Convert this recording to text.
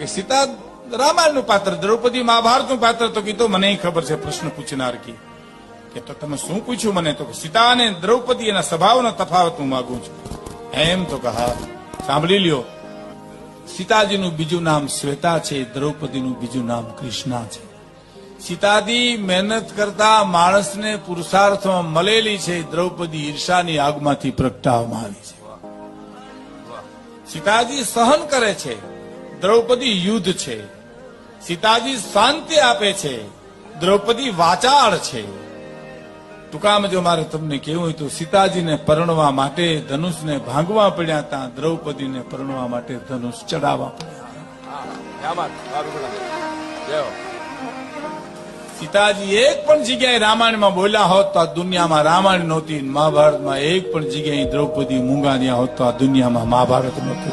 કે સીતા રામાયણનું પાત્ર, દ્રૌપદી મહાભારતનું પાત્ર. તો કીધું મને ખબર છે પ્રશ્ન પૂછનાર કી કે તો તમે શું પૂછ્યું મને? તો સીતા અને દ્રૌપદી એના સ્વભાવનો તફાવત હું માંગુ છું. એમ તો કહા સાંભળી લ્યો. સીતાજીનું બીજું નામ શ્વેતા છે, દ્રૌપદીનું બીજું નામ કૃષ્ણા છે. સીતાજી મહેનત કરતા માણસને પુરુષાર્થમાં મળેલી છે, દ્રૌપદી ઈર્ષાની આગમાંથી પ્રગટાવવામાં આવી છે. સીતાજી સહન કરે છે, દ્રૌપદી યુદ્ધ છે. સીતાજી શાંતિ આપે છે, દ્રૌપદી વાચાળ છે. ટૂંકામાં જો મારે તમને કહેવું હોય તો સીતાજીને પરણવા માટે ધનુષને ભાંગવા પડ્યા હતા, દ્રૌપદીને પરણવા માટે ધનુષ ચડાવવા પડ્યા. સીતાજી એક પણ જગ્યાએ રામાયણમાં બોલ્યા હોત તો આ દુનિયામાં રામાયણ નહોતી. મહાભારતમાં એક પણ જગ્યાએ દ્રૌપદી મૂંગા રહ્યા હોત તો આ દુનિયામાં મહાભારત નહોતું.